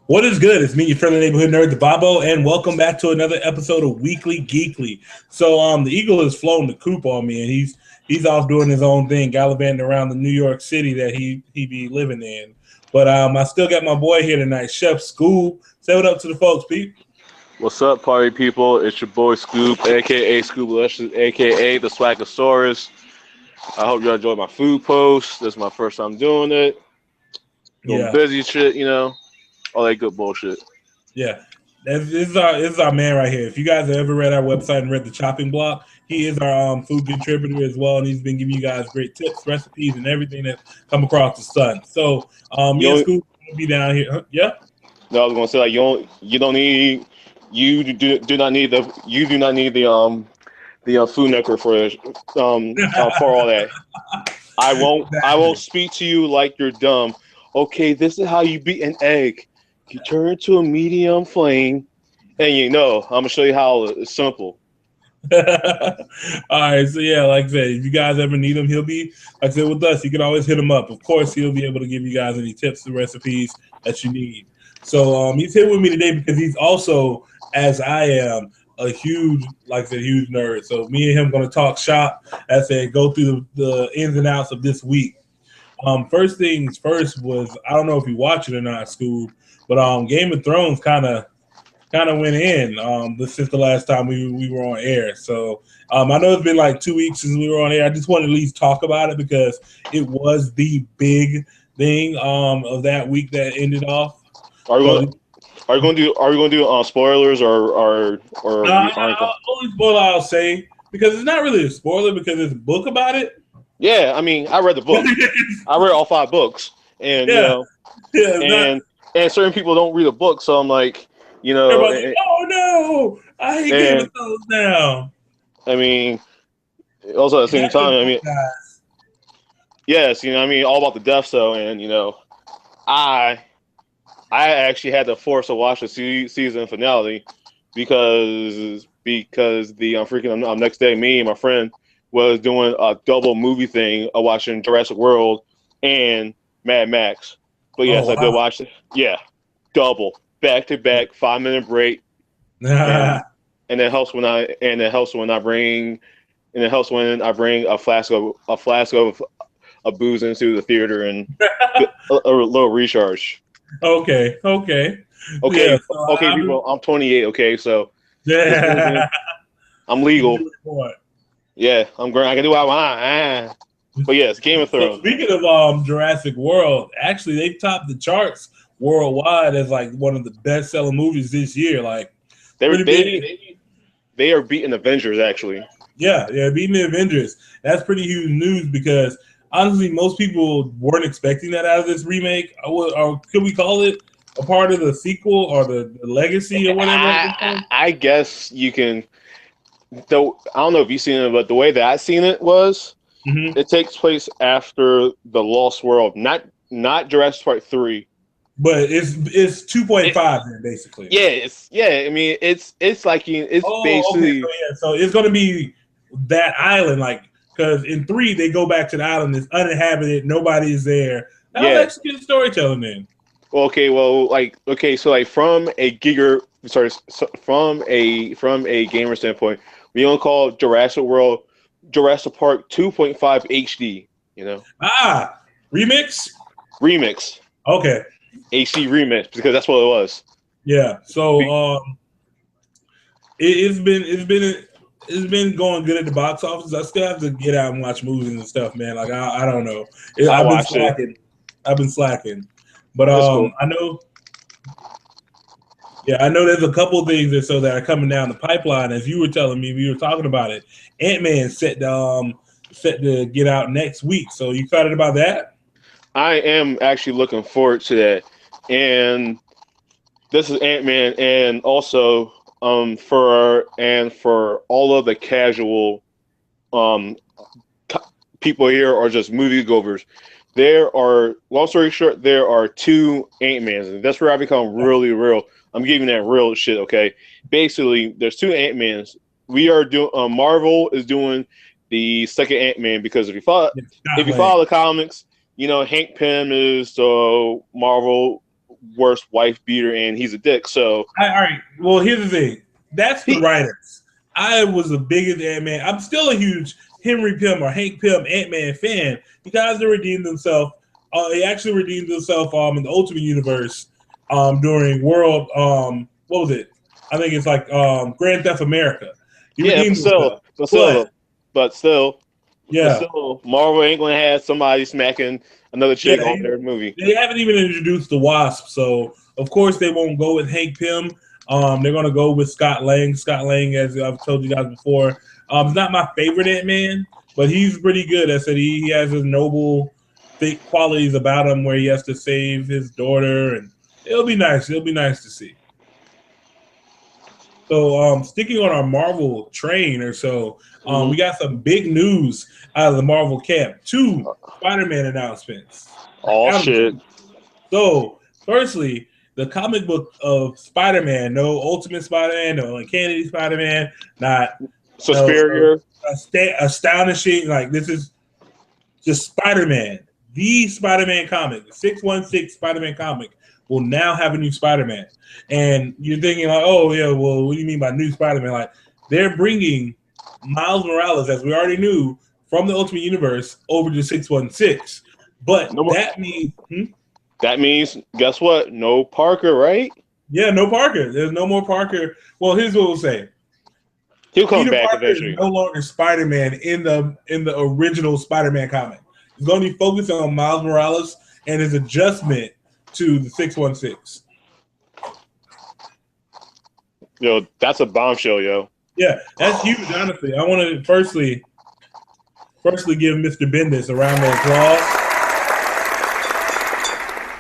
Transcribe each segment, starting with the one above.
What is good? It's me, your friendly neighborhood nerd, the Bobo, and welcome back to another episode of Weekly Geekly. So, the Eagle has flown the coop on me, and he's off doing his own thing, gallivanting around the New York City that he be living in. But I still got my boy here tonight, Chef Scoob. Say what up to the folks, Pete. What's up, party people? It's your boy Scoob, aka Scoobalicious, aka the Swaggosaurus. I hope you enjoyed my food post. This is my first time doing it. Doing Yeah, busy shit, all that good bullshit. yeah. This is our man right here. If you guys have ever read our website and read the chopping block, he is our food contributor as well, and he's been giving you guys great tips, recipes, and everything that's come across the sun. So, me and You Scoob will be down here. Huh? Yeah. know, I was gonna say like you don't need do not need the food network for all that. I won't speak to you like you're dumb. Okay, this is how you beat an egg. You turn it to a medium flame, and I'm gonna show you how it's simple. All right, so yeah, like I said, if you guys ever need him, he'll be, like I said, with us. You can always hit him up. Of course, he'll be able to give you guys any tips and recipes that you need. So he's here with me today because he's also, as I am, a huge, like I said, huge nerd. So me and him going to talk shop. As I said, go through the ins and outs of this week. First things first was, I don't know if you watch it or not, Scoob, but Game of Thrones kind of went in since the last time we were on air. So I know it's been like 2 weeks since we were on air. I just wanted to at least talk about it because it was the big thing of that week that ended off. Are you So, going? Are we going to do spoilers or we aren't going? only spoiler I'll say, because it's not really a spoiler because there's a book about it. Yeah, I mean, I read the book. I read all 5 books, and Yeah, yeah, it's not. and certain people don't read a book, so I'm like, Everybody's like, oh no, I hate Game of and Thrones now. I mean, also at the same That's the time, I book, mean, guys. yes, I mean, all about the death. So, and I I actually had to force to watch the season finale because the freaking next day, me and my friend was doing a double movie thing of watching Jurassic World and Mad Max. But yes, Oh I did wow. watch it. Yeah, double back to back, 5 minute break, and and it helps when I bring a flask of booze into the theater and get a little recharge. Okay, okay. Yeah, Okay, so okay, I've been, people. I'm 28. Okay, so just yeah. I'm You legal. do it for it. Yeah, I'm great. I can do what I want. But yes, Game of So Thrones. speaking of Jurassic World, actually they topped the charts worldwide as like one of the best selling movies this year. Like They pretty big. they they are beating Avengers actually. Yeah, yeah, beating the Avengers. That's pretty huge news because honestly, most people weren't expecting that out of this remake. Or could we call it a part of the sequel or the legacy or whatever at this point? I guess you can. Though I don't know if you've seen it, but the way that I seen it was Hmm. it takes place after the Lost World, not Jurassic Park 3. But it's It, 2.5 then basically. yeah. I mean, it's like it's Oh, okay. So basically yeah, so it's gonna be that island, like because in 3 they go back to the island, it's uninhabited, nobody's there. That was yeah. actually good storytelling then. Well, okay, well, like okay, so like from a gamer standpoint, we don't call Jurassic World Jurassic Park 2.5 HD, Ah, remix. remix, Okay, HD remix because that's what it was. yeah. So Be- it's been going good at the box office. I still have to get out and watch movies and stuff, man. Like I don't know. I I've been watched it. slacking. I've been slacking, but It's cool. I know. Yeah, I know there's a couple of things that are coming down the pipeline. As you were telling me, we were talking about it. Ant-Man set to get out next week. So you excited about that? I am actually looking forward to that, and this is Ant-Man, and also for all of the casual um people here are just moviegoers. There are, long story short, there are 2 Ant-Mans, and that's where I become really real. I'm giving that real shit, okay? Basically, there's 2 Ant-Mans. We are doing, Marvel is doing the second Ant-Man because if you Scotland. follow the comics, Hank Pym is the Marvel worst wife beater, and he's a dick. So, all right. Well, here's the thing. That's the He- writers. I was the biggest Ant-Man. I'm still a huge Henry Pym or Hank Pym Ant-Man fan. He guys have redeemed himself. He actually redeemed himself in the Ultimate Universe during World what was it? I think it's like Grand Theft America. He yeah, redeemed himself. but still, Yeah. Marvel ain't gonna have somebody smacking another chick on their movie. They haven't even introduced the Wasp, so of course they won't go with Hank Pym. They're gonna go with Scott Lang. Scott Lang, as I've told you guys before, is not my favorite Ant-Man, but he's pretty good. I said he has his noble, thick qualities about him where he has to save his daughter, and it'll be nice. It'll be nice to see. So, sticking on our Marvel train or so, we got some big news out of the Marvel camp. 2 Spider-Man announcements. Oh shit! So, firstly, the comic book of Spider-Man, no Ultimate Spider-Man, no Uncanny Spider-Man, not Suspiria, astonishing. Like, this is just Spider-Man. The Spider-Man comic, the 616 Spider-Man comic, will now have a new Spider-Man. And you're thinking like, oh yeah, well, what do you mean by new Spider-Man? Like, they're bringing Miles Morales, as we already knew, from the Ultimate Universe over to 616. But that means, guess what? No Parker, right? Yeah, no Parker. There's no more Parker. Well, here's what we'll say. He'll come Peter back Parker eventually. is no longer Spider-Man in the original Spider-Man comic. He's going to be focused on Miles Morales and his adjustment to the 616. Yo, that's a bombshell, yo. Yeah, that's huge, honestly. I want to firstly give Mr. Bendis a round of applause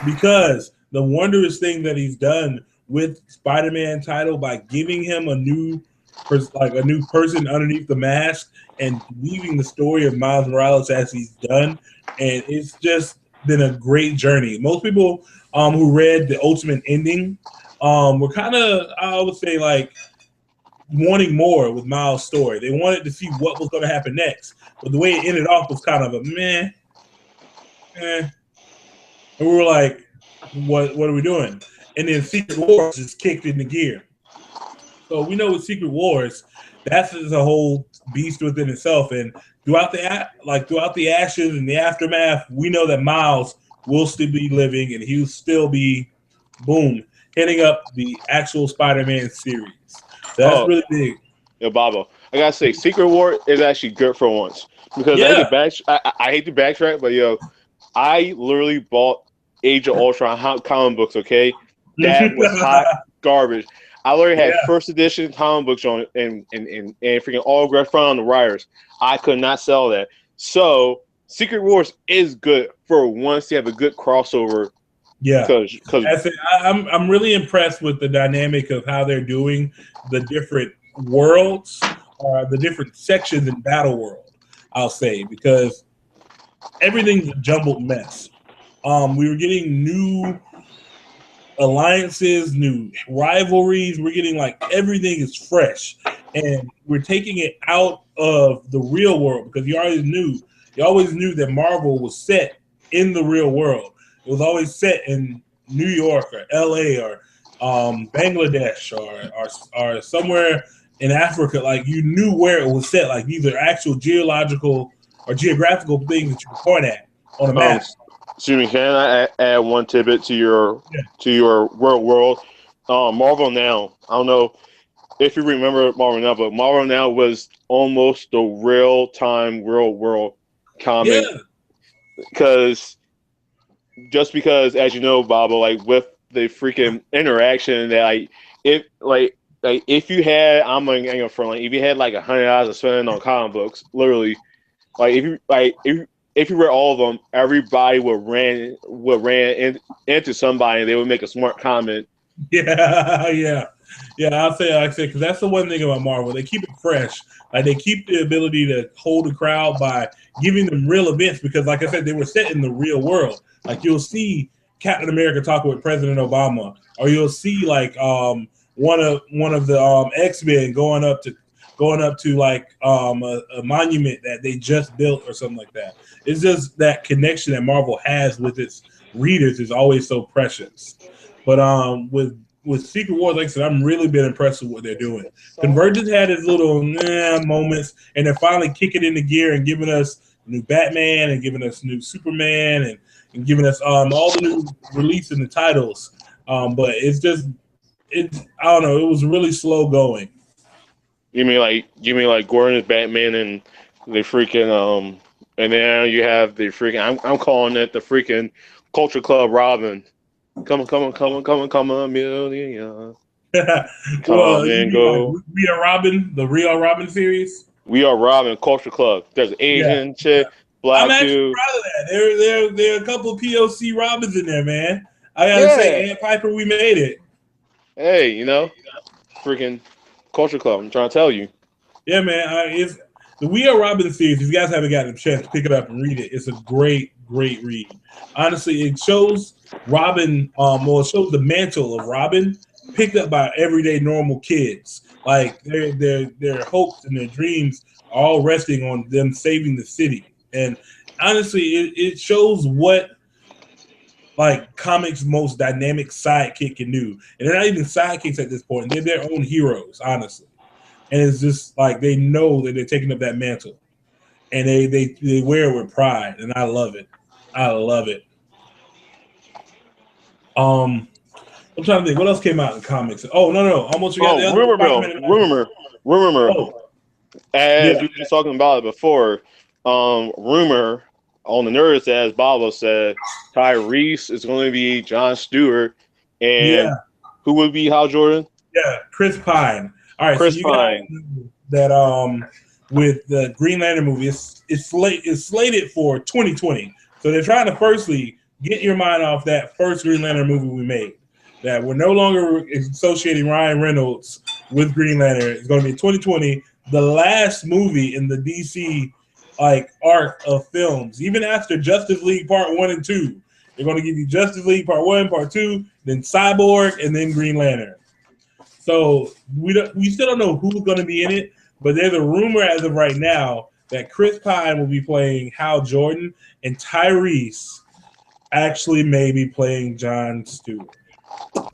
because the wondrous thing that he's done with Spider-Man title by giving him a new person underneath the mask and weaving the story of Miles Morales as he's done, and it's just been a great journey. Most people who read the Ultimate ending were kind of, I would say, like, wanting more with Miles' story. They wanted to see what was going to happen next, but the way it ended off was kind of a meh. And we were like, what are we doing? And then Secret Wars just kicked into gear. So we know with Secret Wars, that's just a whole beast within itself. And throughout the ashes and the aftermath, we know that Miles will still be living and he'll still be, boom, hitting up the actual Spider-Man series. So that's really big. Yo, Babo, I gotta say, Secret War is actually good for once because I hate to backtrack, but yo, I literally bought Age of Ultron comic books. Okay, that was hot garbage. I literally had first edition comic books on it and freaking autographed front on the wires. I could not sell that. So Secret Wars is good for once. You have a good crossover. Yeah, because I'm really impressed with the dynamic of how they're doing the different worlds, the different sections in Battle World. I'll say because everything's a jumbled mess. We were getting new alliances, new rivalries. We're getting like everything is fresh, and we're taking it out of the real world because you always knew that Marvel was set in the real world. It was always set in New York or LA or Bangladesh or somewhere in Africa. Like you knew where it was set. Like these are actual geological or geographical things that you can point at on a map. Excuse me, can I add one tidbit to your world? Marvel Now. I don't know if you remember Marvel Now, but Marvel Now was almost the real time real world comic because. Just because, as you know, Baba, like with the freaking interaction that if you had, I'm gonna front like if you had like $100 to spend on comic books, literally, like if you read all of them, everybody would ran into somebody and they would make a smart comment. Yeah. I'll say because that's the one thing about Marvel. They keep it fresh. Like they keep the ability to hold a crowd by giving them real events because, like I said, they were set in the real world. Like you'll see Captain America talking with President Obama, or you'll see like one of the X-Men going up to like a monument that they just built or something like that. It's just that connection that Marvel has with its readers is always so precious. But with Secret Wars, like I said, I'm really been impressed with what they're doing. Convergence had its little moments, and they're finally kicking into gear and giving us new Batman and giving us new Superman and giving us all the new release in the titles. But it's I don't know. It was really slow going. You mean like Gordon is Batman and the freaking and then you have the freaking I'm calling it the freaking Culture Club Robin. Come on, Amelia. Come Well, on you and mean go. like We Are Robin, the Real Robin series? We Are Robin Culture Club. There's Yeah. Asian chick, I'm black actually dude. proud of that. There are a couple of POC Robins in there, man. I gotta Yeah. say, Aunt Piper, we made it. Hey, freaking Culture Club. I'm trying to tell you. Yeah, man. It's the We Are Robin series. If you guys haven't gotten a chance to pick it up and read it, it's a great read. Honestly, it shows Robin. It shows the mantle of Robin picked up by everyday normal kids. Like their hopes and their dreams are all resting on them saving the city. And honestly, it shows what like comics' most dynamic sidekick can do. And they're not even sidekicks at this point. They're their own heroes, honestly. And it's just like they know that they're taking up that mantle. And they wear it with pride. And I love it. I love it. I'm trying to think what else came out in comics. Oh no. Almost forgot the other rumor. Oh, As yeah. we were just talking about it before, rumor on the Nerds, as Bobo said, Tyrese is going to be John Stewart, and who would be Hal Jordan? Yeah, Chris Pine. All right, Chris so you Pine. guys know that with the Green Lantern movie, it's slated for 2020. So they're trying to firstly get your mind off that first Green Lantern movie we made. That we're no longer associating Ryan Reynolds with Green Lantern. It's going to be 2020, the last movie in the DC like arc of films. Even after Justice League Part 1 and 2, they're going to give you Justice League Part 1, Part 2, then Cyborg, and then Green Lantern. So we still don't know who's going to be in it, but there's a rumor as of right now that Chris Pine will be playing Hal Jordan and Tyrese actually may be playing John Stewart.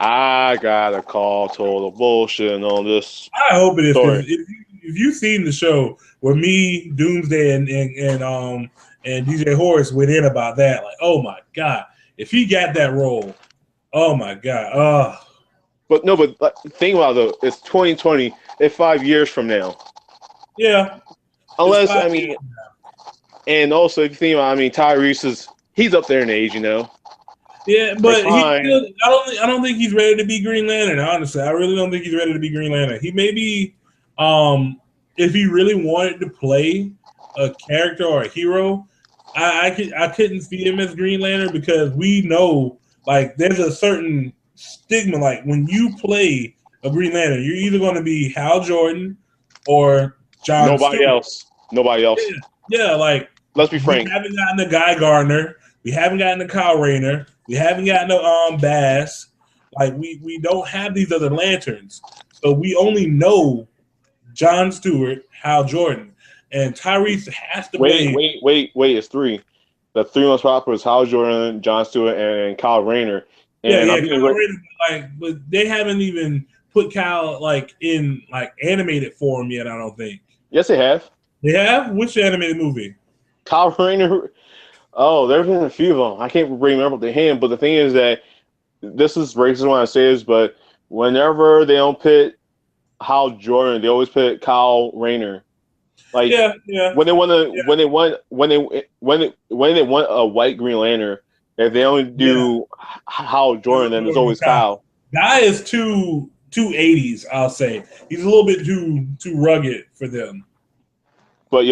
I gotta call total bullshit on this. I hope it is, because if you've seen the show where me, Doomsday, and DJ Horace went in about that, like, oh my god, if he got that role, oh my god, But think about it, though, it's 2020. It's 5 years from now. Yeah. Unless and also if you think about, Tyrese he's up there in age, Yeah, but I don't think he's ready to be Green Lantern. Honestly, I really don't think he's ready to be Green Lantern. He may be, if he really wanted to play a character or a hero, I couldn't see him as Green Lantern, because we know like there's a certain stigma. Like when you play a Green Lantern, you're either going to be Hal Jordan or John Stewart. Nobody else. Yeah, like let's be frank. We haven't gotten the Guy Gardner. We haven't gotten the Kyle Rayner. We haven't gotten the Bass. Like we don't have these other lanterns. So we only know John Stewart, Hal Jordan, and Tyrese has to wait. It's three. The three most popular is Hal Jordan, John Stewart, and Kyle Rayner. And Kyle Rayner, but they haven't even put Kyle in animated form yet. I don't think. Yes, they have. They have? Which animated movie? Kyle Rayner. Oh, there's been a few of them. I can't remember the hand, but the thing is that this is racist when I say this, but whenever they don't pit Hal Jordan, they always pit Kyle Rayner. When they want a white Green Lantern, if they only do Hal Jordan, then it's always Kyle. Guy is too 80s, I'll say. He's a little bit too rugged for them. But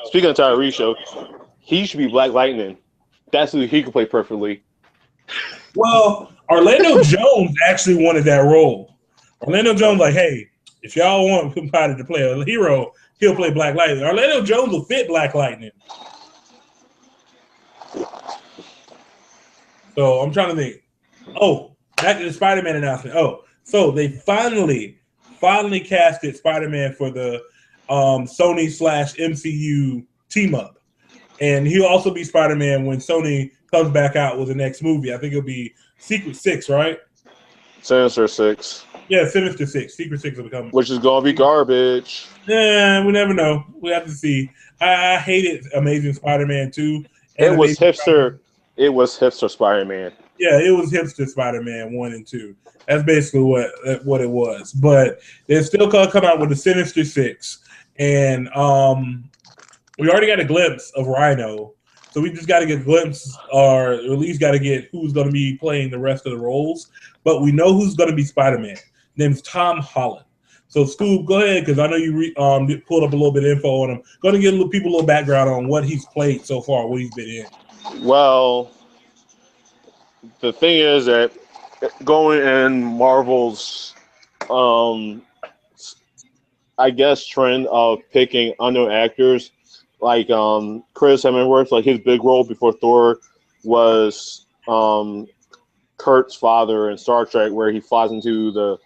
speaking of Tyrese, he should be Black Lightning. That's who he could play perfectly. Well, Orlando Jones actually wanted that role. Orlando Jones, hey, if y'all want somebody to play a hero, he'll play Black Lightning. Orlando Jones will fit Black Lightning. So I'm trying to think. Oh, back to the Spider-Man announcement. Oh, so they finally casted Spider-Man for the Sony/MCU team up. And he'll also be Spider-Man when Sony comes back out with the next movie. I think it'll be Secret 6, right? Sinister Six. Yeah, Sinister Six. Secret Six will become. Which is gonna be garbage. Yeah, we never know. We have to see. I hated Amazing Spider-Man 2 and It was Amazing hipster. Spider-Man. It was hipster Spider-Man. Yeah, it was hipster Spider-Man 1 and 2. That's basically what it was. But they're still gonna come out with the Sinister Six, and we already got a glimpse of Rhino. So we just got to get a glimpse, or at least got to get who's going to be playing the rest of the roles. But we know who's going to be Spider-Man. His name's Tom Holland. So Scoob, go ahead, because I know you pulled up a little bit of info on him. Going to give people a little background on what he's played so far, what he's been in. Well, the thing is that going in Marvel's, I guess, trend of picking unknown actors, like Chris Hemsworth, like his big role before Thor was Kurt's father in Star Trek, where he flies into the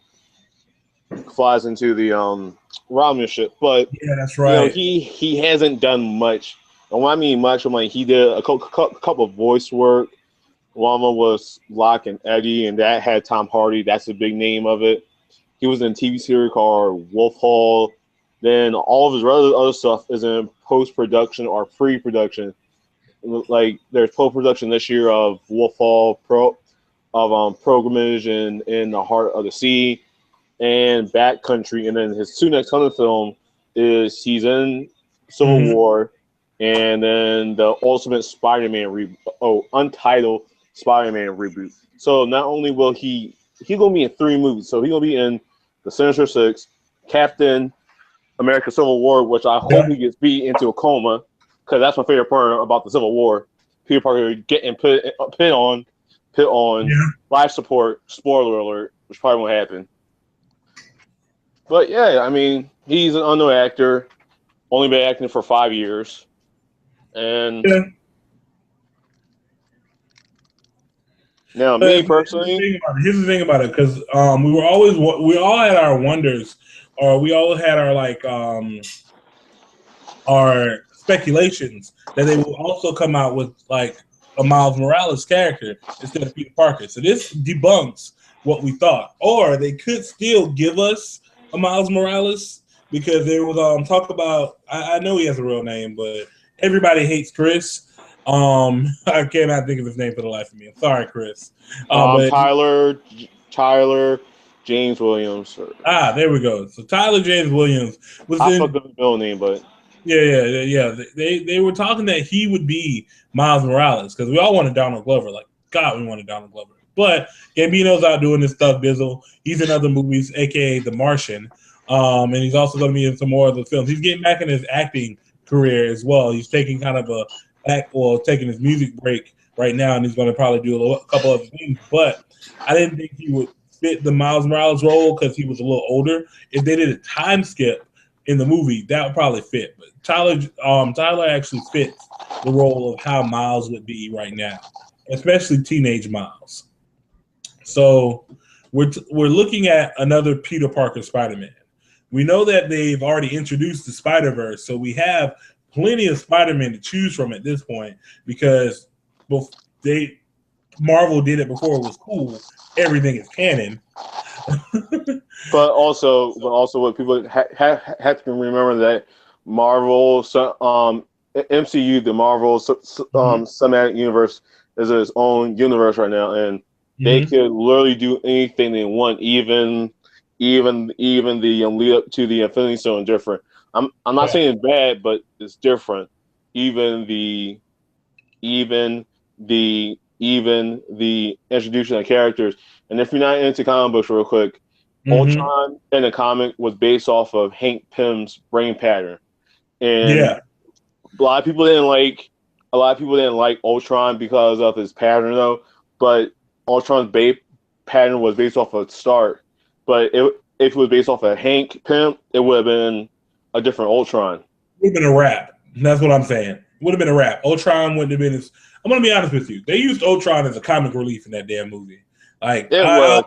Romulan ship. But yeah, that's right. He hasn't done much. And when I mean much, I'm like he did a couple of voice work. One of them was Locke and Eddie, and that had Tom Hardy. That's the big name of it. He was in a TV series called Wolf Hall. Then all of his other stuff is in post-production or pre-production. Like there's post-production this year of Wolf Hall, Pilgrimage in the Heart of the Sea, and Backcountry. And then his two next coming film is he's in Civil War, and then the Ultimate Spider-Man Untitled Spider-Man reboot. So not only will he's gonna be in 3 movies. So he's gonna be in the Sinister Six, Captain America Civil War, which I hope he gets beat into a coma, because that's my favorite part about the Civil War. Peter Parker getting put on life support. Spoiler alert, which probably won't happen. But yeah, I mean, he's an unknown actor, only been acting for 5 years, and now me personally, here's the thing about it, because we all had our wonders, or we all had our our speculations that they will also come out with like a Miles Morales character instead of Peter Parker. So this debunks what we thought, or they could still give us a Miles Morales, because there was talk about, I know he has a real name, but everybody hates Chris. I cannot think of his name for the life of me. I'm sorry, Chris. But Tyler James Williams. There we go. So Tyler James Williams was I forgot the middle name, but yeah. They were talking that he would be Miles Morales, because we all wanted Donald Glover. Like, God, we wanted Donald Glover. But Gambino's out doing this stuff, Bizzle. He's in other movies, aka The Martian. And he's also going to be in some more of the films. He's getting back in his acting career as well. He's taking kind of taking his music break right now, and he's going to probably do a couple other things. But I didn't think he would fit the Miles Morales role because he was a little older. If they did a time skip in the movie, that would probably fit. But Tyler actually fits the role of how Miles would be right now, especially teenage Miles. So we're looking at another Peter Parker Spider-Man. We know that they've already introduced the Spider-Verse, so we have plenty of Spider-Man to choose from at this point, because Marvel did it before it was cool. Everything is canon. but also what people have to remember, that Marvel, MCU, the Marvel Cinematic Universe is its own universe right now, and they could literally do anything they want, even the lead up to the Infinity Stone different. I'm not saying it's bad, but it's different. Even the introduction of characters. And if you're not into comic books, real quick, Ultron in the comic was based off of Hank Pym's brain pattern, and a lot of people didn't like Ultron because of his pattern, though. But Ultron's pattern was based off of Stark. But if it was based off of Hank Pym, it would have been a different Ultron. It would have been a wrap. That's what I'm saying. Would have been a wrap. Ultron wouldn't have been as. I'm gonna be honest with you. They used Ultron as a comic relief in that damn movie. Like I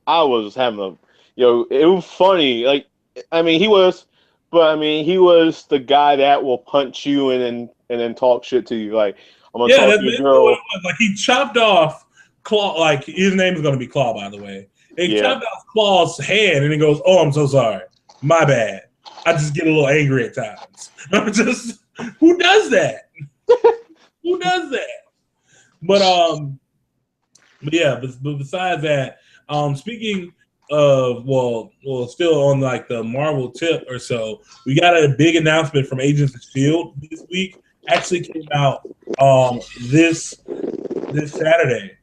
was having a, it was funny. Like, I mean, he was the guy that will punch you and then talk shit to you. Like, I'm gonna talk to your girl. Like, he chopped off Claw, like his name is going to be Claw, by the way. They chopped off Claw's hand, and he goes, "Oh, I'm so sorry, my bad." I just get a little angry at times. I'm just, who does that? Who does that? But yeah. But besides that, speaking of still on like the Marvel tip or so, we got a big announcement from Agents of Shield this week. Actually came out this Saturday.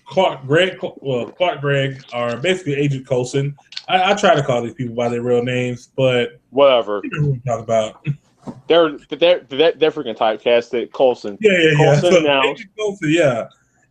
Clark Gregg, or basically Agent Coulson. I try to call these people by their real names, but whatever. You know who we talk about. They're freaking typecasted. Coulson. Yeah. So now.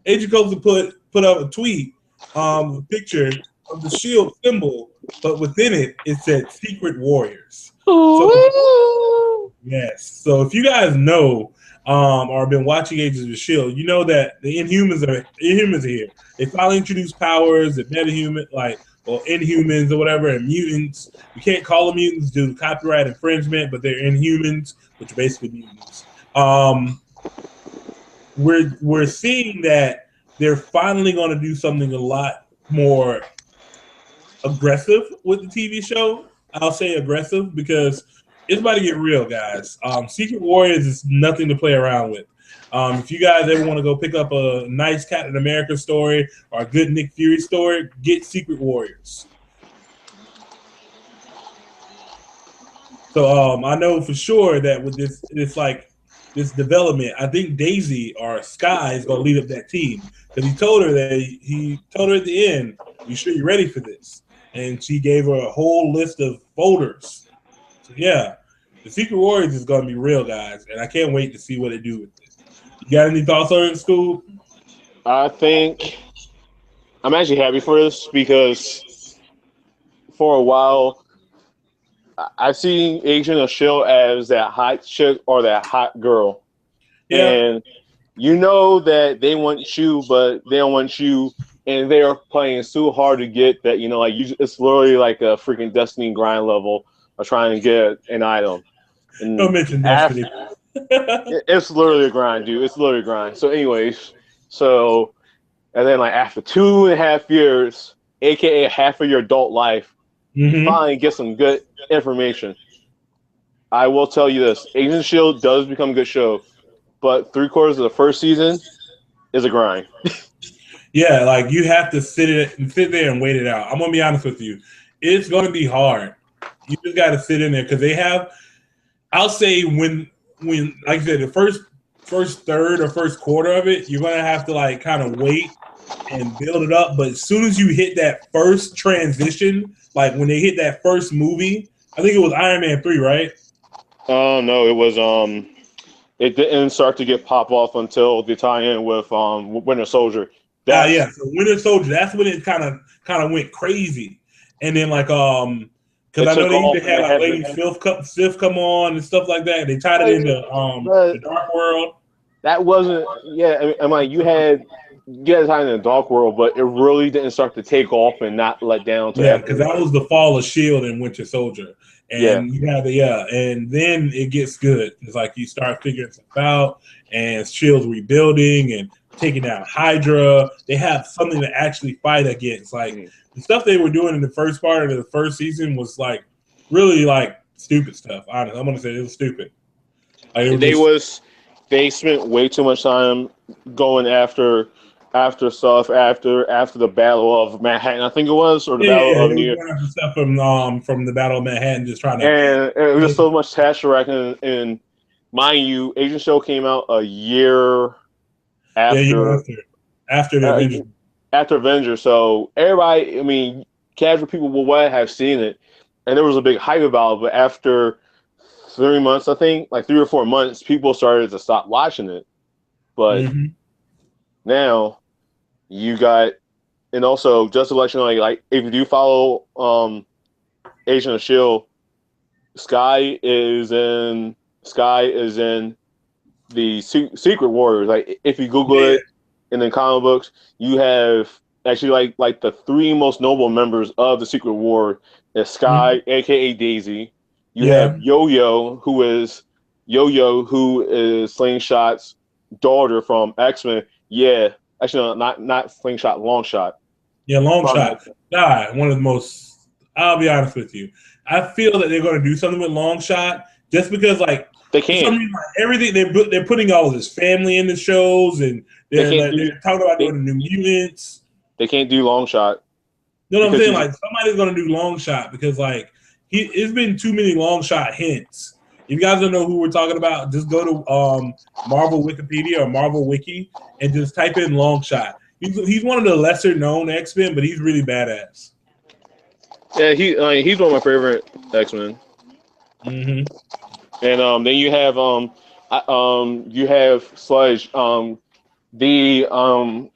Agent Coulson put up a tweet, a picture of the shield symbol, but within it said Secret Warriors. So, yes. So if you guys know or have been watching Agents of the Shield, you know that the Inhumans are here. They finally introduced powers and metahuman, Inhumans or whatever, and mutants. You can't call them mutants due to copyright infringement, but they're Inhumans, which are basically mutants. We're seeing that they're finally going to do something a lot more aggressive with the TV show. I'll say aggressive because it's about to get real, guys. Secret Warriors is nothing to play around with. If you guys ever want to go pick up a nice Captain America story or a good Nick Fury story, get Secret Warriors. So I know for sure that with this development, I think Daisy or Sky is going to lead up that team because he told her at the end, "You sure you're ready for this?" And she gave her a whole list of folders. So yeah, the Secret Warriors is going to be real, guys, and I can't wait to see what they do with it. You got any thoughts on it, Scoob? I think I'm actually happy for this because for a while I've seen Agent of S.H.I.E.L.D. as that hot chick or that hot girl. Yeah. And you know that they want you, but they don't want you, and they are playing so hard to get that, it's literally like a freaking Destiny grind level of trying to get an item. And don't mention Destiny. It's literally a grind, dude. It's literally a grind. So anyways, and then like after 2.5 years, aka half of your adult life, you finally get some good information. I will tell you this: Agents of S.H.I.E.L.D. does become a good show, but 3/4 of the first season is a grind. Yeah, like you have to sit there and wait it out. I'm gonna be honest with you; it's gonna be hard. You just got to sit in there because they have. I'll say when like I said, the first third or first quarter of it, you're gonna have to like kind of wait and build it up. But as soon as you hit that first transition, like when they hit that first movie, I think it was Iron Man 3, right? No, it was it didn't start to get pop off until the tie-in with Winter Soldier. So Winter Soldier, that's when it kind of went crazy. And then like because I know they even had like Lady Sif come on and stuff like that. They tied it into the Dark World. That wasn't I'm like you had time in the Dark World, but it really didn't start to take off and not let down. Because that was the fall of S.H.I.E.L.D. and Winter Soldier. And you have and then it gets good. It's like you start figuring stuff out, and S.H.I.E.L.D.'s rebuilding and taking out Hydra. They have something to actually fight against. Like the stuff they were doing in the first part of the first season was like really like stupid stuff. Honestly, I'm gonna say it was stupid. Like, they spent way too much time going after stuff after the Battle of Manhattan, I think it was, or the Battle of New York. Stuff from the Battle of Manhattan, just trying to. And it was just so much task racking. And mind you, Agent Show came out a year after the Avengers. After Avengers, so everybody, casual people will have seen it, and there was a big hype about it. But after 3 months, I think, like 3 or 4 months, people started to stop watching it. But now you got, and also just to let you know, like if you do follow Agent of S.H.I.E.L.D., Sky is in the Secret Warriors. Like if you Google it in the comic books, you have actually like the 3 most noble members of the Secret War is Sky, aka Daisy. You have Yo-Yo, who is Slingshot's daughter from X-Men. Yeah, Actually, no, not slingshot, long shot. Yeah, long shot. One of the most. I'll be honest with you. I feel that they're going to do something with long shot just because, like, they for can't. some reason, like, everything they're putting all of his family in the shows, and they're talking about doing the New Mutants. They can't do long shot. You know what I'm saying? Like, somebody's going to do long shot because, like, it's been too many long shot hints. If you guys don't know who we're talking about, just go to Marvel Wikipedia or Marvel Wiki and just type in long shot. He's one of the lesser known X-Men, but he's really badass. Yeah, he's one of my favorite X-Men. Mm-hmm. And then you have Sludge, the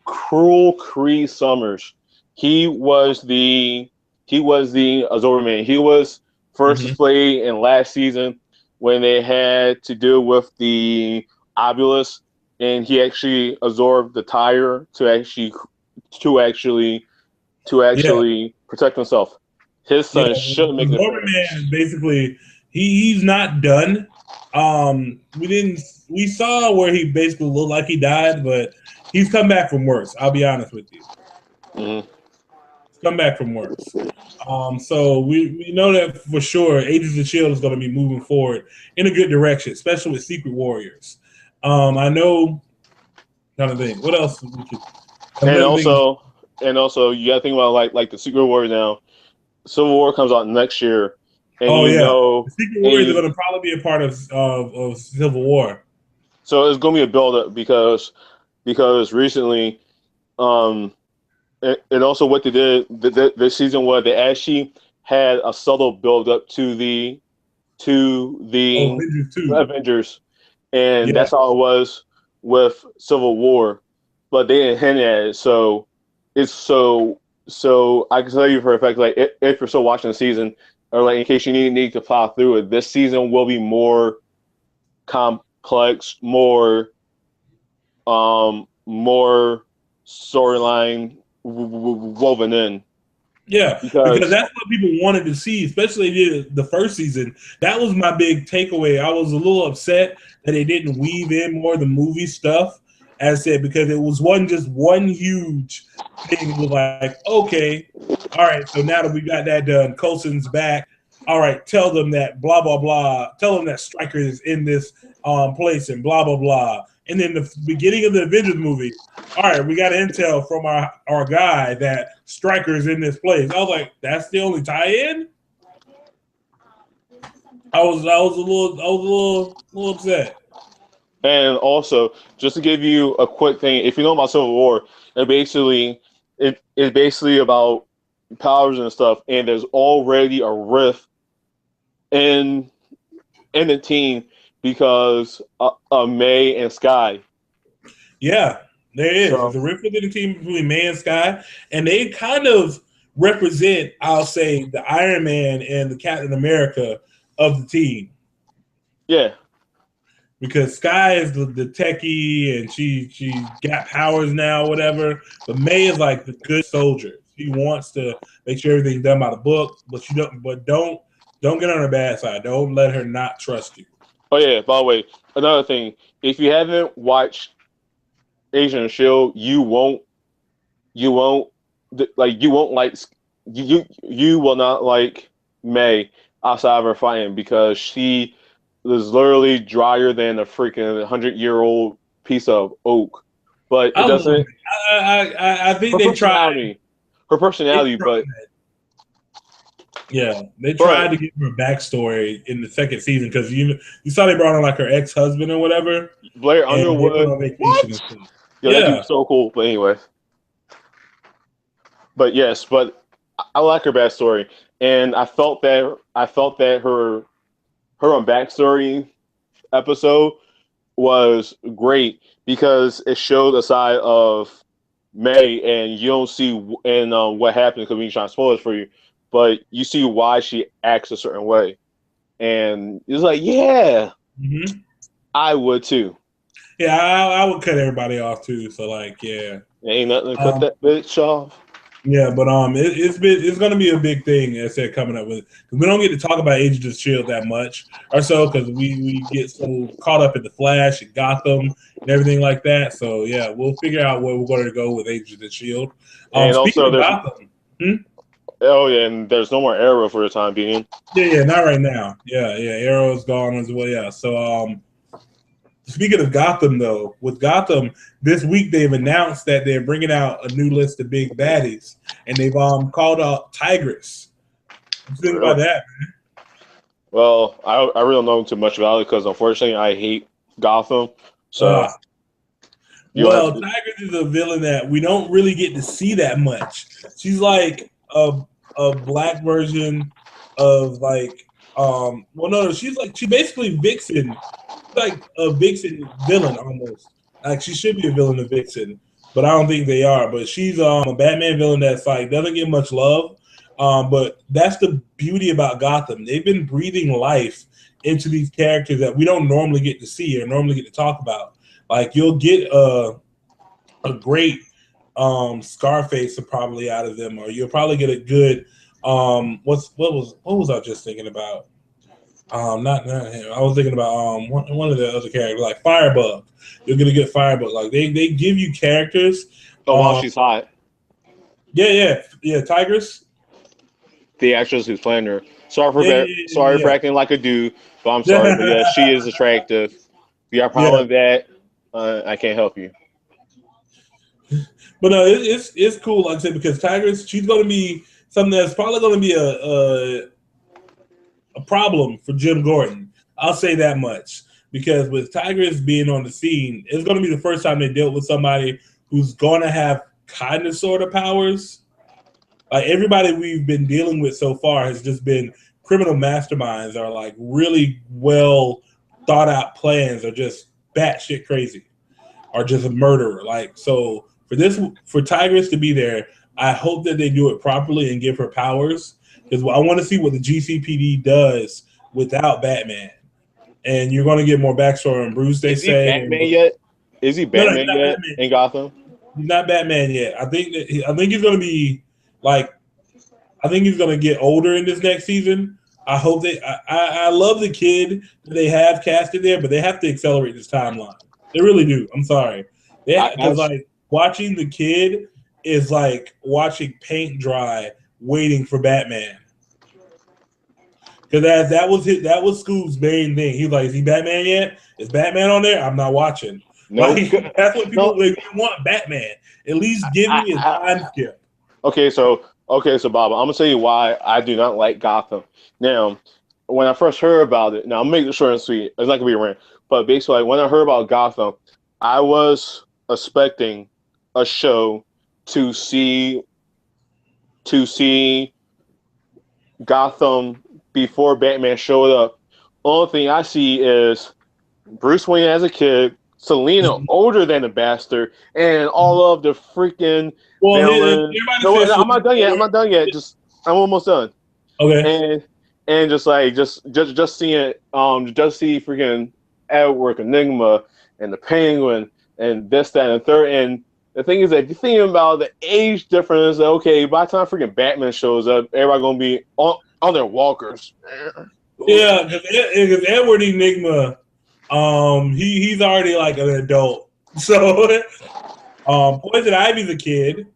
Cruel Kree Summers. He was the Azor Man. He was first displayed in last season when they had to deal with the Obulus, and he actually absorbed the tire to actually protect himself. His son shouldn't make the Man. Basically, he's not done. We saw where he basically looked like he died, but he's come back from worse. I'll be honest with you. Mm-hmm. He's come back from worse. So we know that for sure. Agents of Shield is going to be moving forward in a good direction, especially with Secret Warriors. I know. Kind of thing. What else? And also, you got to think about like the Secret Warriors now. Civil War comes out next year, and the Secret Warriors are going to probably be a part of Civil War. So it's going to be a build up because recently, and also what they did this season was they actually had a subtle build up to the Avengers, and that's how it was with Civil War, but they didn't hint at it. So it's so I can tell you for a fact, like if you're still watching the season, or like in case you need to plow through it, this season will be more complex, more storyline woven in. Yeah, because that's what people wanted to see, especially the first season. That was my big takeaway. I was a little upset that they didn't weave in more of the movie stuff, as I said, because it was just one huge thing. It was like, okay, all right, so now that we got that done, Coulson's back. All right, tell them that blah, blah, blah. Tell them that Stryker is in this place and blah, blah, blah. And then the beginning of the Avengers movie, all right, we got intel from our guy that Stryker's in this place. I was like, that's the only tie-in? I was a little upset. And also, just to give you a quick thing, if you know about Civil War, it's basically about powers and stuff, and there's already a rift in the team because of May and Sky. Yeah, there is. There's a rift within the team between May and Sky, and they kind of represent, I'll say, the Iron Man and the Captain America of the team. Yeah. Because Sky is the techie, and she got powers now, whatever. But May is like the good soldier. She wants to make sure everything's done by the book, but don't get on her bad side. Don't let her not trust you. Oh yeah. By the way, another thing: if you haven't watched Agent of Shield, you will not like May outside of her fighting because she is literally drier than a freaking 100-year-old piece of oak. But it doesn't. I think they tried her personality, but yeah, they tried to give her a backstory in the second season because you saw they brought on like her ex-husband or whatever. Blair Underwood. What? Yo, that dude's so cool. But anyway. But yes, I like her backstory, and I felt that her backstory episode was great because it showed a side of May, and you don't see what happened because we trying to spoil it for you, but you see why she acts a certain way, and it's like, yeah, I would too. Yeah, I would cut everybody off too. So like, yeah, ain't nothing to cut that bitch off. Yeah, but it's gonna be a big thing, as I said, coming up with, because we don't get to talk about Agents of Shield that much or so, because we get so caught up in the Flash and Gotham and everything like that. So yeah, we'll figure out where we're going to go with Agents of Shield. And Speaking also, of there's Gotham, oh yeah, and there's no more Arrow for the time being. yeah, not right now. Yeah, Arrow's gone as well. Yeah, so speaking of Gotham, though, with Gotham this week they've announced that they're bringing out a new list of big baddies, and they've called out Tigress. What do you think about that? Well, I really don't know too much about it because unfortunately I hate Gotham. So you have to. Tigress is a villain that we don't really get to see that much. She's like a black version of like well no, she's basically Vixen, like a Vixen villain almost. Like she should be a villain of Vixen, but I don't think they are. But she's a Batman villain that's like doesn't get much love. But that's the beauty about Gotham. They've been breathing life into these characters that we don't normally get to see or normally get to talk about. Like you'll get a great Scarface probably out of them, or you'll probably get a good what was I just thinking about? Not him. I was thinking about one of the other characters, like Firebug. You're gonna get Firebug. Like they give you characters. Oh, while she's hot. Yeah. Tigress, the actress who's playing her. Sorry for yeah. acting like a dude, but I'm sorry. But yeah, she is attractive. If you have a problem with that, I can't help you. But no, it's cool, like I said, because Tigress, she's going to be something that's probably going to be a problem for Jim Gordon. I'll say that much, because with Tigress being on the scene, it's going to be the first time they dealt with somebody who's going to have kind of sort of powers. Like everybody we've been dealing with so far has just been criminal masterminds, or like really well thought out plans, or just batshit crazy, or just a murderer. Like so. For Tigress to be there, I hope that they do it properly and give her powers, because I want to see what the GCPD does without Batman. And you're going to get more backstory on Bruce. They say. Batman yet? Is he Batman yet Batman. In Gotham? He's not Batman yet. I think he's going to be like. I think he's going to get older in this next season. I hope they. I love the kid that they have casted there, but they have to accelerate this timeline. They really do. I'm sorry. Because like. Watching the kid is like watching paint dry, waiting for Batman. Because that was Scoob's main thing. He's like, "Is he Batman yet? Is Batman on there? I'm not watching." No, nope. Like, that's what people want. Batman. At least give me a time skip. Okay, so Bob, I'm gonna tell you why I do not like Gotham. Now, when I first heard about it, now I'm making it short and sweet. It's not gonna be a rant, but basically, when I heard about Gotham, I was expecting a show to see Gotham before Batman showed up. Only thing I see is Bruce Wayne as a kid, Selina older than the bastard, and all of the freaking villains. No, I'm not done yet. I'm almost done. Okay. And just seeing freaking Edward Enigma and the Penguin and this, that, and the third. And the thing is that if you're thinking about the age difference, okay, by the time freaking Batman shows up, everybody gonna be on their walkers. Yeah, because Edward Enigma, he's already like an adult. So, Poison Ivy's a kid.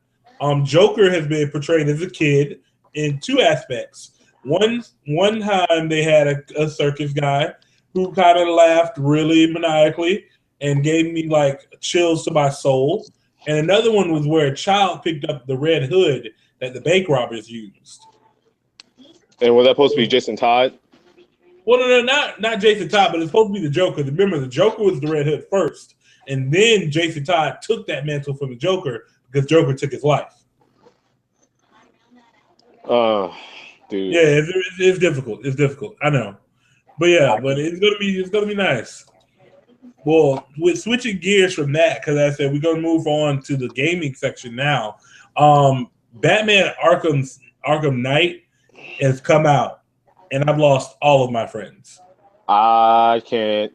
Joker has been portrayed as a kid in two aspects. One time they had a circus guy who kind of laughed really maniacally and gave me like chills to my soul. And another one was where a child picked up the red hood that the bank robbers used. And was that supposed to be Jason Todd? Well, no, not Jason Todd, but it's supposed to be the Joker. Remember, the Joker was the red hood first, and then Jason Todd took that mantle from the Joker because Joker took his life. Dude. Yeah, it's difficult. It's difficult. I know, but yeah, but it's gonna be nice. Well, with switching gears from that, because I said we're gonna move on to the gaming section now. Batman Arkham Knight has come out, and I've lost all of my friends. I can't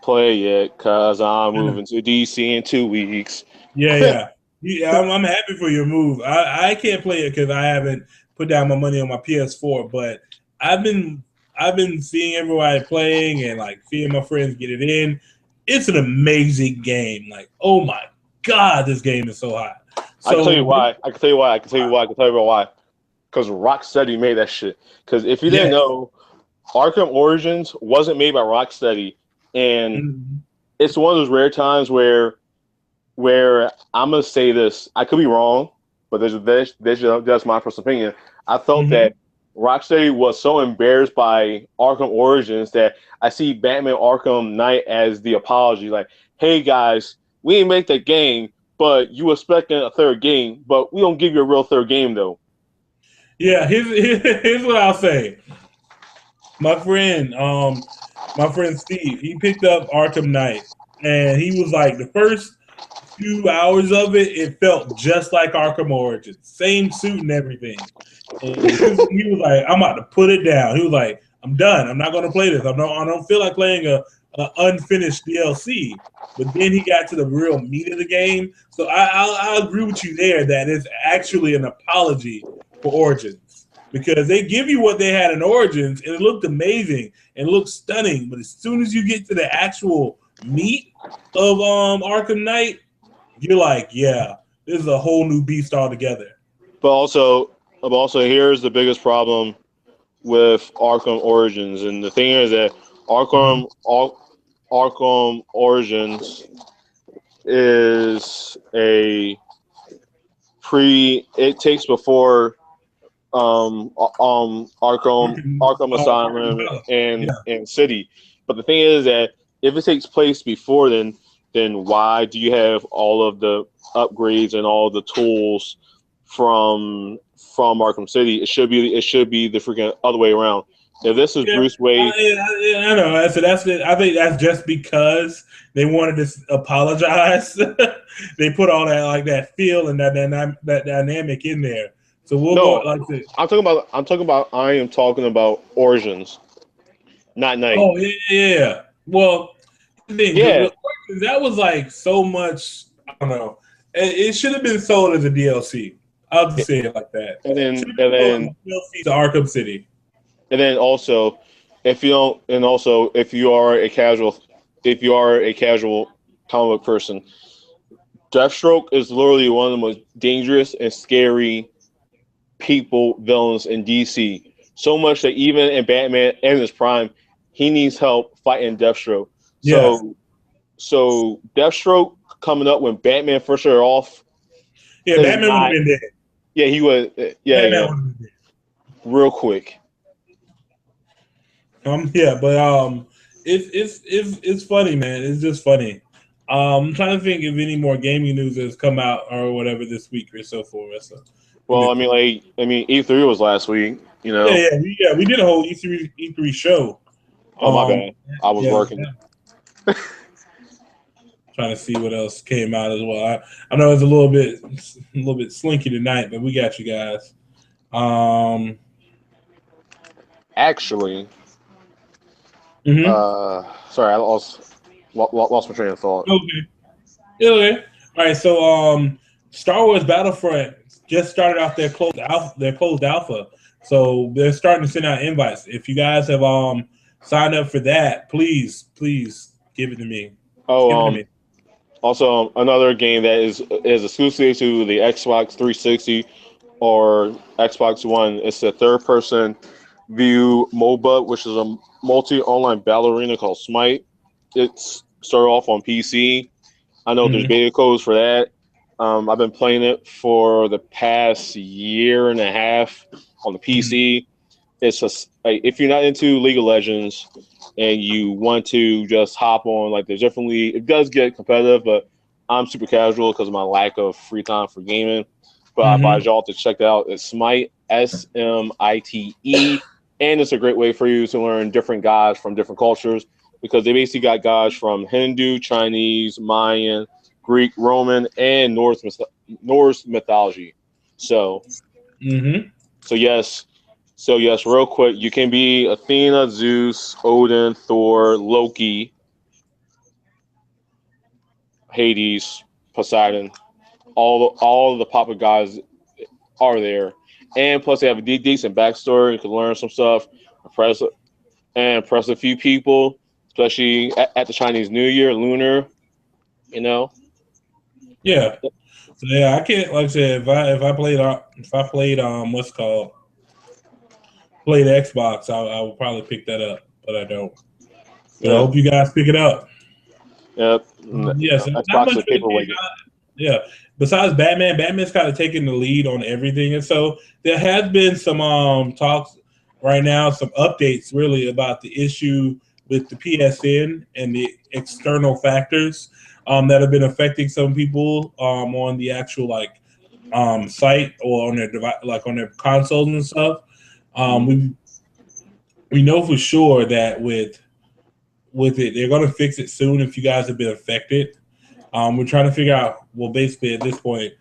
play it because I'm moving to DC in 2 weeks. Yeah. Yeah, I'm happy for your move. I can't play it because I haven't put down my money on my PS4, but I've been I've been seeing everybody playing and like seeing my friends get it in. It's an amazing game. Like, oh my god, this game is so hot. I can tell you So why. I can tell you why. I can tell you why. I can tell you about why. Because Rocksteady made that shit. Because if you didn't yes, know, Arkham Origins wasn't made by Rocksteady, and Mhm. it's one of those rare times where I'm gonna say this. I could be wrong, but that's my personal opinion. I felt Mhm. that Rocksteady was so embarrassed by Arkham Origins that I see Batman Arkham Knight as the apology. Like, hey guys, we didn't make that game, but you expecting a third game, but we don't give you a real third game though. Yeah. Here's what I'll say. My friend, my friend Steve, he picked up Arkham Knight, and he was like, the first few hours of it, it felt just like Arkham Origins, same suit and everything. And he was like, I'm about to put it down. He was like, I'm done. I'm not going to play this. I don't feel like playing a unfinished DLC. But then he got to the real meat of the game. So I agree with you there that it's actually an apology for Origins because they give you what they had in Origins and it looked amazing and looked stunning. But as soon as you get to the actual meat of Arkham Knight, you're like, yeah, this is a whole new beast altogether. But also, here's the biggest problem with Arkham Origins, and the thing is that Mm-hmm. Arkham Origins is a pre. It takes before Arkham Arkham Asylum Villa. and Yeah. City. But the thing is that if it takes place before then why do you have all of the upgrades and all the tools from Arkham City? It should be the freaking other way around. If this is Yeah, Bruce Wayne, I know. So that's it. I think that's just because they wanted to apologize. They put all that like that feel and that dynamic in there. So we'll go no, like the I am talking about Origins, not Night. oh yeah, yeah, yeah. Well, the thing Yeah, that was like so much. I don't know. It should have been sold as a DLC. I'll just say it like that. and Should then have and been sold as then a DLC to Arkham City. And then also, if you don't, and also if you are a casual comic book person, Deathstroke is literally one of the most dangerous and scary villains in DC. So much that even in Batman and his prime, he needs help fighting Deathstroke. Yes. So Deathstroke coming up when Batman first started off Yeah, is Batman would have not. been dead. Yeah, he was. Yeah, Batman yeah, would have been dead. real quick. Yeah, but it's funny, man. It's just funny. I'm trying to think if any more gaming news has come out or whatever this week or so forth. So let Well, me I mean, pull. E3 was last week. You Yeah, know. we did a whole E3 show. Oh my Um, bad. I was yeah, working. trying to see what else came out as well. I know it's a little bit slinky tonight, but we got you guys. Um, Actually, mhm. sorry, I lost my train of thought. Okay. Okay. All right. So, Star Wars Battlefront just started out their closed alpha. So they're starting to send out invites. If you guys have signed up for that, please give it to me. Give it Oh, to me. also another game that is exclusive to the Xbox 360 or Xbox One. It's a third-person view MOBA, which is a multi-online battle arena called Smite. It's started off on PC. I know there's Mhm. beta codes for that. I've been playing it for the past year and a half on the Mhm. PC. It's like, if you're not into League of Legends and you want to just hop on, like, there's definitely, it does get competitive, but I'm super casual because of my lack of free time for gaming. But I advise Mhm. y'all to check it out. It's Smite, Smite, and it's a great way for you to learn different gods from different cultures because they basically got gods from Hindu, Chinese, Mayan, Greek, Roman, and Norse mythology. So Mhm. so yes, real quick, you can be Athena, Zeus, Odin, Thor, Loki, Hades, Poseidon. all the popular guys are there, and plus they have a decent backstory. You can learn some stuff, impress impress a few people, especially at the Chinese New Year, Lunar. You know. Yeah. So yeah, I can't like I said if I played what's it called played Xbox, I would probably pick that up, but I don't. But I Yeah. hope you guys pick it up. Yep. Yes, not Xbox much is for the game. paperweight. Yeah. Besides Batman, Batman's kind of taking the lead on everything, and so there has been some talks right now, some updates really about the issue with the PSN and the external factors that have been affecting some people on the actual site or on their device, like on their consoles and stuff. We know for sure that with it, they're going to fix it soon if you guys have been affected. We're trying to figure out, well, basically at this point,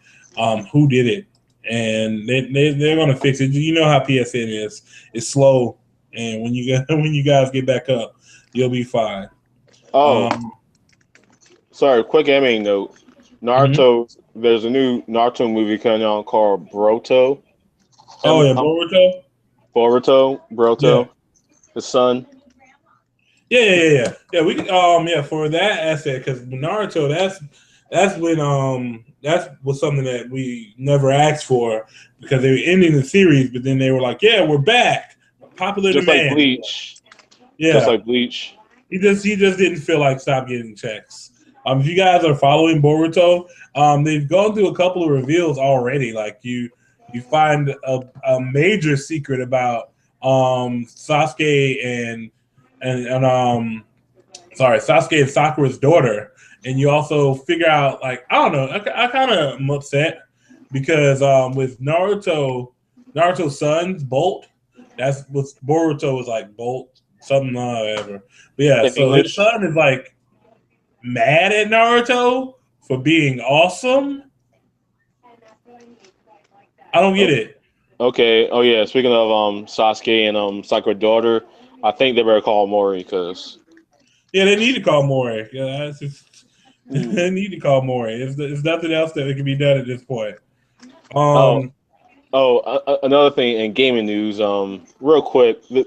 who did it, and they're going to fix it. You know how PSN is; it's slow, and when you get when you guys get back up, you'll be fine. Oh, Um, sorry. Quick anime note. mhm. Naruto. There's a new Naruto movie coming out called Boruto. Oh yeah, Um, Boruto. Boruto. Yeah, The son. yeah. We yeah for that asset because Naruto that's when that was something that we never asked for because they were ending the series, but then they were like, yeah, we're back, popular Just like demand. Bleach. Just Yeah, like Bleach. he just didn't feel like stop getting checks. If you guys are following Boruto, they've gone through a couple of reveals already. Like you find a major secret about Sasuke and Sasuke and Sakura's daughter, and you also figure out like I don't know, I kind of am upset because with Naruto's son's Bolt, that's what Boruto was like Bolt something whatever. But yeah, In so his English. son is like mad at Naruto for being awesome. I don't get Oh, it. okay. Oh yeah. Speaking of Sasuke and Sakura daughter, I think they better call Mori because Yeah, they need to call Mori. Yeah, that's just, they need to call Mori. It's nothing else that can be done at this point. oh Um, another thing in gaming news, real quick, there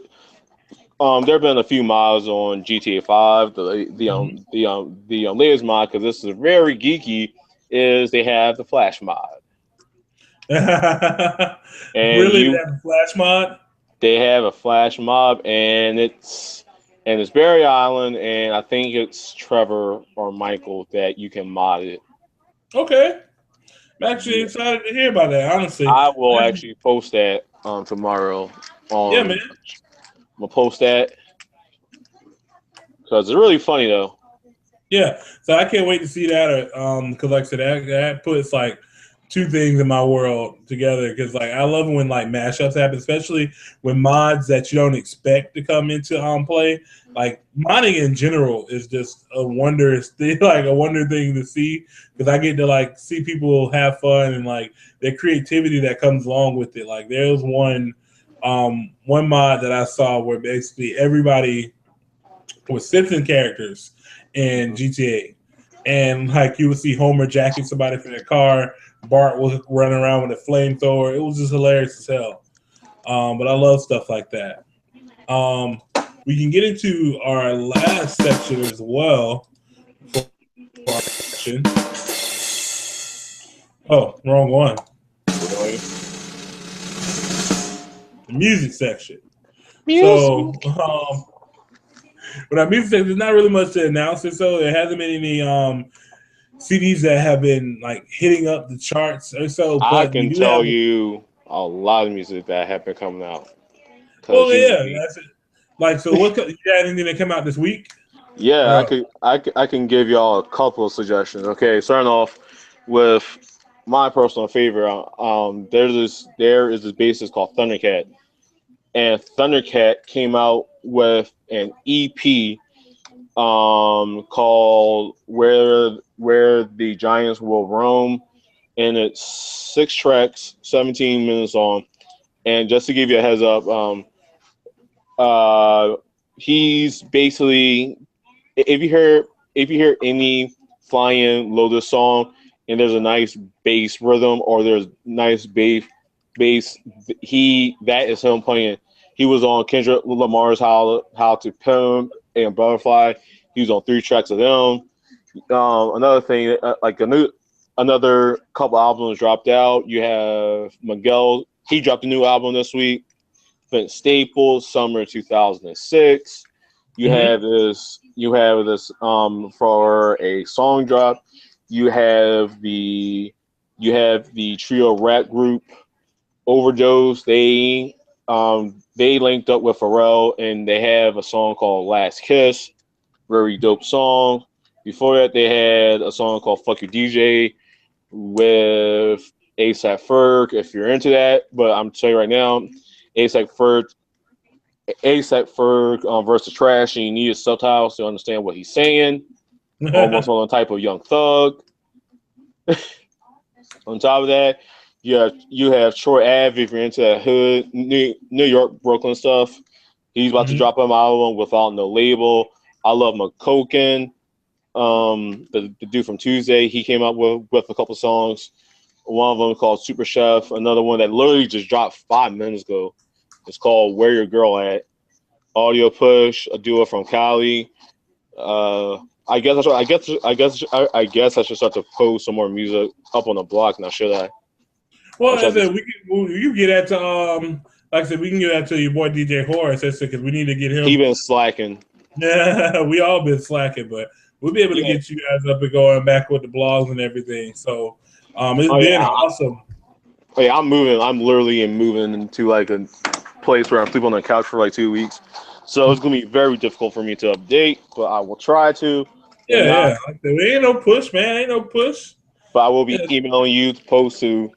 have been a few mods on GTA 5. The latest mod because this is very geeky is they have the Flash mod, and really, they you have a flash mod? they have a Flash mob, and it's Barry Island, and I think it's Trevor or Michael that you can mod it. Okay, I'm actually Yeah. excited to hear about that. Honestly, I will actually post that tomorrow yeah, man. on. I'm gonna post that because it's really funny though. Yeah, so I can't wait to see that. Because like I said, that puts like two things in my world together. Because like I love when like mashups happen, especially when mods that you don't expect to come into play. Like modding in general is just a wondrous thing, like a wonder thing to see. Because I get to like see people have fun and like their creativity that comes along with it. Like there's one mod that I saw where basically everybody with Simpson characters in GTA. And like you would see Homer jacking somebody from their car, Bart was running around with a flamethrower. It was just hilarious as hell. But I love stuff like that. Um, we can get into our last section as well for our section. Oh, wrong one. Really? The music section. So Music. with our music section, there's not really much to announce. And so there hasn't been any CDs that have been like hitting up the charts or so, I but we can do have. tell you a lot of music that have been coming out because Well, you know yeah, me. that's it. Like, so what? You got anything that came out this week? Yeah, Or no? I can give y'all a couple of suggestions. Okay, starting off with my personal favorite. There is this bassist called Thundercat, and Thundercat came out with an EP called Where the Giants Will Roam, and it's 6 tracks, 17 minutes long. And just to give you a heads up, uh, he's basically if you hear any Flying Lotus song, and there's a nice bass rhythm, or there's nice bass. That is him playing. He was on Kendrick Lamar's How to Pimp and Butterfly. He was on 3 tracks of them. Another thing, another couple albums dropped out. You have Miguel. He dropped a new album this week. Vince Staples, summer 2006. You have this. You have this for a song drop. You have the trio rap group Overdose. They linked up with Pharrell, and they have a song called Last Kiss. Very dope song. Before that, they had a song called Fuck Your DJ with ASAP Ferg, if you're into that. But I'm telling you right now, ASAP Ferg versus Trash, and you need subtitles to understand what he's saying. Almost on the type of Young Thug. On top of that, you have Troy Ave, if you're into that hood, New York, Brooklyn stuff. He's about to drop an album without no label. I love McCoken. The dude from Tuesday, he came up with a couple songs. One of them called Super Chef. Another one that literally just dropped 5 minutes ago. It's called Where Your Girl At. Audio Push, a duo from Cali. I guess I should start to post some more music up on the block now, should I? Well, I said you get that to like I said, we can get that to your boy DJ Horace. That's because we need to get him. He been slacking. Yeah, we all been slacking, but we'll be able to get you guys up and going back with the blogs and everything. So it's been awesome. Oh yeah, I'm moving. I'm literally moving into like a place where I'm sleeping on the couch for like 2 weeks. So it's gonna be very difficult for me to update, but I will try to. Yeah. Like there ain't no push, man. Ain't no push. But I will be emailing you to post to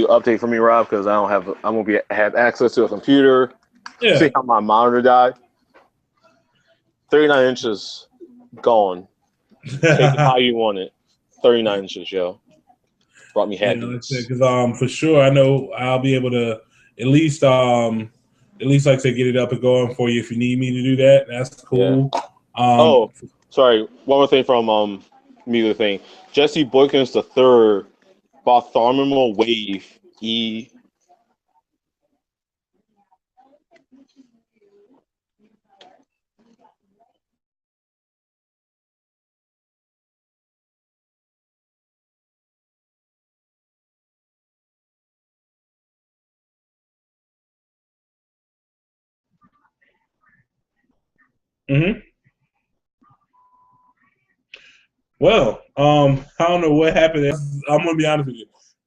update for me, Rob, because I won't have access to a computer. Yeah. See how my monitor died. 39 inches gone. Take it how you want it. 39 inches, yo. Brought me happiness. Because for sure, I know I'll be able to at least like I said, get it up and going for you if you need me to do that. That's cool. Yeah. Sorry. One more thing from music thing. Jesse Boykins III bought Thermal Wave E. Well, I don't know what happened. I'm gonna be honest with you.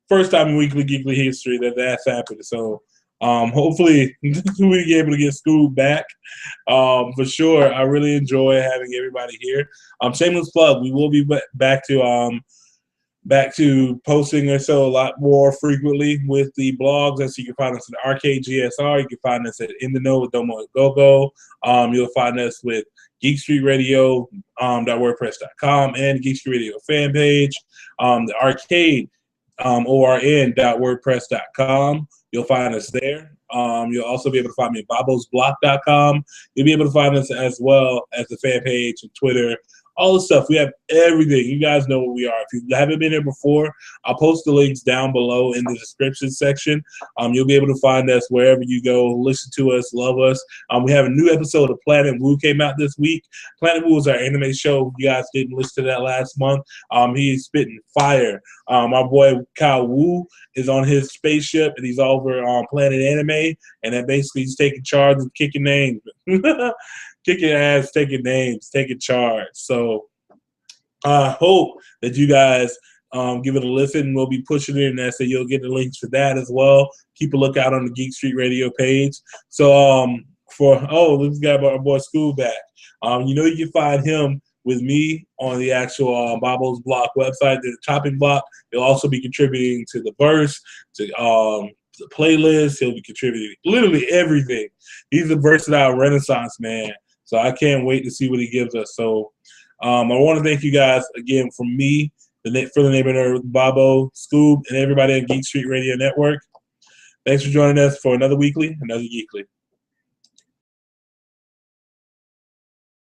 First time in Weekly Geekly history that's happened. So hopefully we be able to get Scoob back. For sure. I really enjoy having everybody here. Shameless plug, we will be back to posting or so a lot more frequently with the blogs. As you can find us at Arcade GSR. You can find us at In the Know with Domo and Gogo. You'll find us with Geek Street Radio .wordpress.com and Geek Street Radio fan page. The Arcade orn.wordpress.com. You'll find us there. You'll also be able to find me at babosblock.com. You'll be able to find us as well as the fan page and Twitter. All the stuff. We have everything. You guys know what we are. If you haven't been here before, I'll post the links down below in the description section. You'll be able to find us wherever you go. Listen to us. Love us. We have a new episode of Planet Wu came out this week. Planet Wu is our anime show. You guys didn't listen to that last month. He's spitting fire. My boy Kyle Wu is on his spaceship, and he's over on Planet Anime, and that basically he's taking charge of kicking names. Kicking ass, taking names, taking charge. So I hope that you guys give it a listen. We'll be pushing it, and so you'll get the links for that as well. Keep a lookout on the Geek Street Radio page. So let's get our boy Scoob back. You can find him with me on the actual Bobos Block website, the chopping block. He'll also be contributing to the verse, to the playlist. He'll be contributing literally everything. He's a versatile Renaissance man. So I can't wait to see what he gives us. So I want to thank you guys again from me, for the neighborhood, Bobo, Scoob, and everybody at Geek Street Radio Network. Thanks for joining us for another Weekly, another Geekly.